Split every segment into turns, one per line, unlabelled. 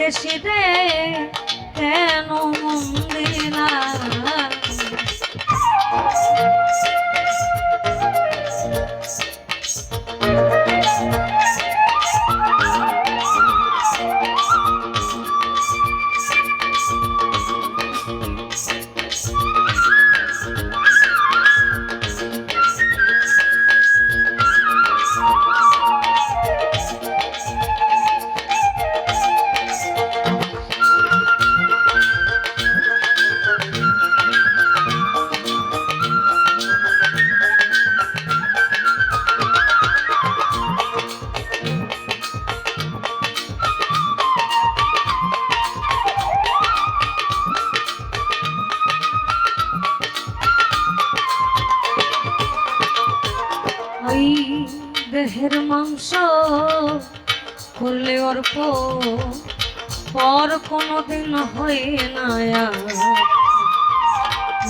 বিদেশি রে কেন মন দিলা ওই দেহের মাংস করলে অর্প পর কোনোদিন হয় না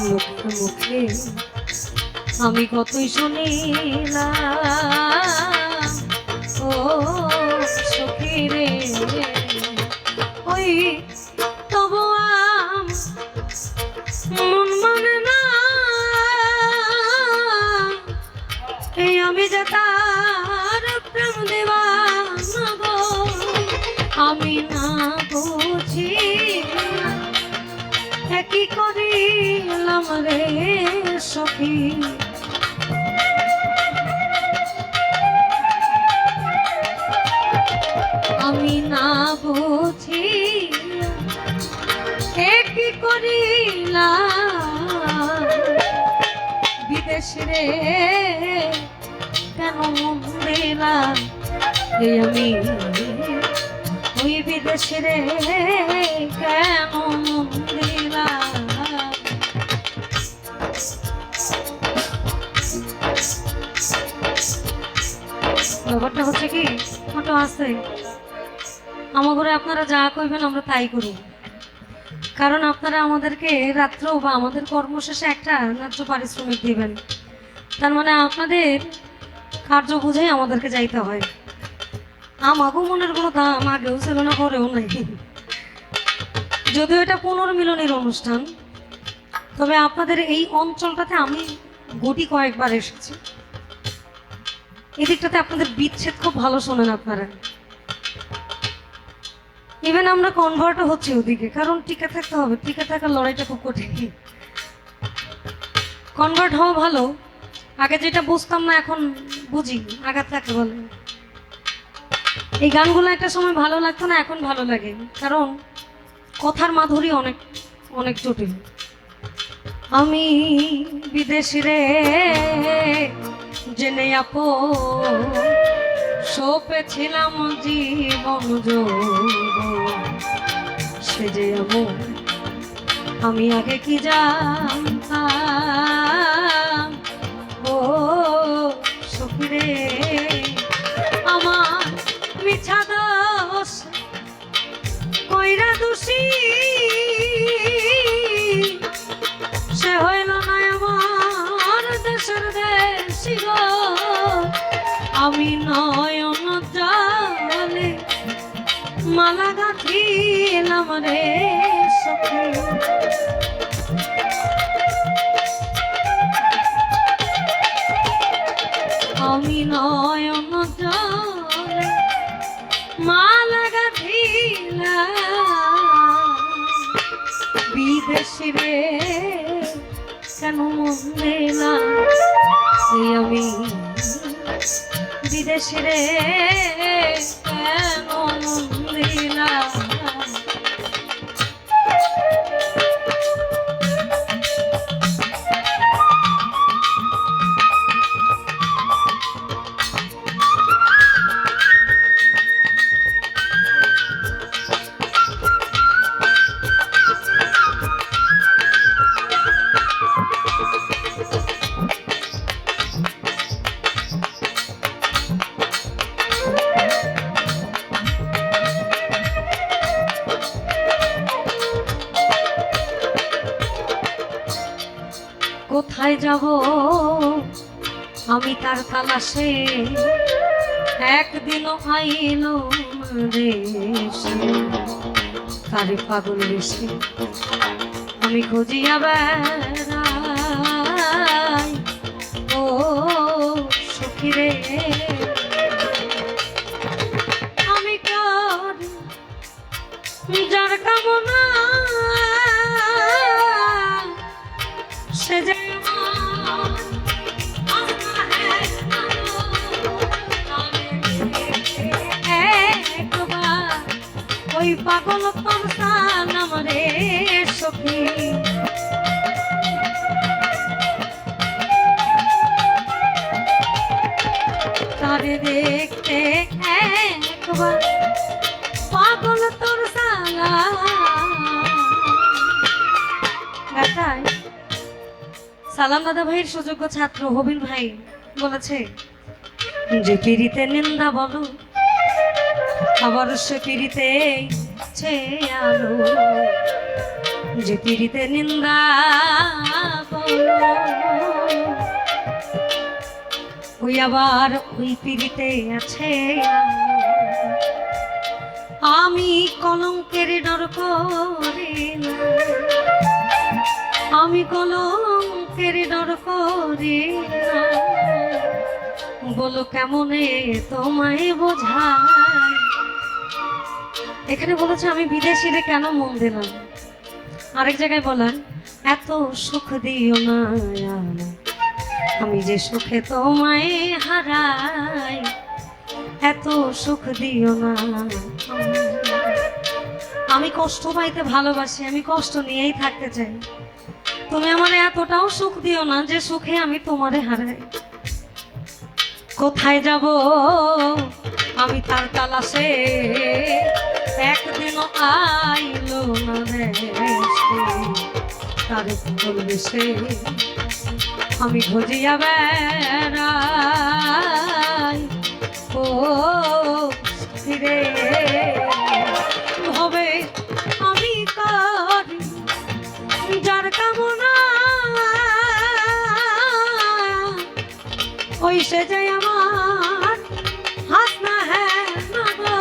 মুখে মুখে আমি কতই শুনিলাম ও সখী রে ওই তবু মন মানে না এই আমি যে তার প্রেম দিবানা গো আমি না বুঝি কি করিলাম রে সখী আমি না বুঝি কি করিলাম বিদেশ রে কেন মন দিলাম এই আমি ওই বিদেশ রে কেন মন দিলাম ব্যাপারটা হচ্ছে কি ওটা আছে আমার ঘরে আপনারা যা কইবেন আমরা তাই করি কারণ আপনারা আমাদেরকে রাত্র বা আমাদের কর্মশেষে একটা ন্যায্য পারিশ্রমিক দিবেন তার মানে আপনাদের কার্য বুঝেই আমাদেরকে যাইতে হয় আমাগো মনের কোনো দাম আগেও ছিল না পরেও নাই যদিও এটা পুনর্মিলনের অনুষ্ঠান তবে আপনাদের এই অঞ্চলটাতে আমি গুটি কয়েকবার এসেছি এদিকটাতে আপনাদের বিচ্ছেদ খুব ভালো শোনেন আপনারা ইভেন আমরা কনভার্টও হচ্ছে ওদিকে কারণ টিকে থাকতে হবে টিকে থাকার লড়াইটা খুব কঠিন কনভার্ট হওয়া ভালো আগে যেটা বুঝতাম না এখন বুঝি আঘাত থাকে বলে এই গানগুলো একটা সময় ভালো লাগতো না এখন ভালো লাগে কারণ কথার মাধুরী অনেক অনেক জটিল আমি বিদেশি রে জেনে আপো সপেছিলাম জীবন সে যে আমি আগে কি জানতাম ও সখী রে আমার মিছা দোষ কইরা দোষী সে হইল না আমার দেশের দেশি গো আমি নয়ন জলে মালা গাঁথিলাম রে সখী আমি নয়ন জলে মালা গাঁথিলাম বিদেশি রে কেন মন দিলাম আমি বিদেশি রে কেন মন দিলাম কোথায় যাব আমি তার তালাশে একদিন আইল দেশে কারে পাগল বেশি আমি খুঁজিয়া বেড়াই ও সখী রে আমি করি যার কামনা সে যে ওই পাগল পরসান আমারে সখী তারে দেখতে একবার পাগল তোর সালা সালাম দাদা ভাইয়ের সুযোগ্য ছাত্র হবিল ভাই বলেছে যে পিড়িতে নিন্দা বলো আবার সে পিড়িতে আলো যে পিড়িতে নিন্দা বলো ওই আবার ওই পিড়িতে আছে আমি কলঙ্কের ডর করি না আমি কলঙ্কের ডর করি না বলো কেমনে তোমায় বোঝায় এখানে বলেছে আমি বিদেশিরে কেন মন দিলাম আরেক জায়গায় বলেন এত সুখ দিও না আমি যে সুখে তোমায় হারাই এত সুখ দিও না আমি কষ্ট পাইতে ভালোবাসি আমি কষ্ট নিয়েই থাকতে চাই তুমি আমার এতটাও সুখ দিও না যে সুখে আমি তোমারে হারাই কোথায় যাব আমি তার তালাশে একদিন আইলো না তার বলবে সে আমি খুঁজিয়া বেড়াই ও ফিরে হবে আমি করি যার কামনা ওই সে যে আমার হাত না হ্যাঁ না গো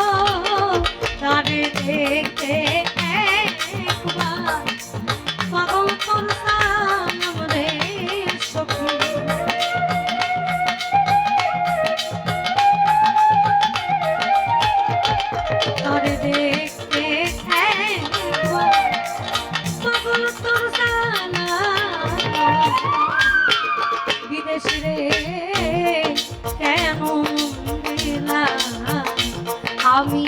তারে দেখতে একবার পাগল করতাম রে সখী তারে দেখতে একবার পাগল করতাম বিদেশি রে কেন দিলা আমি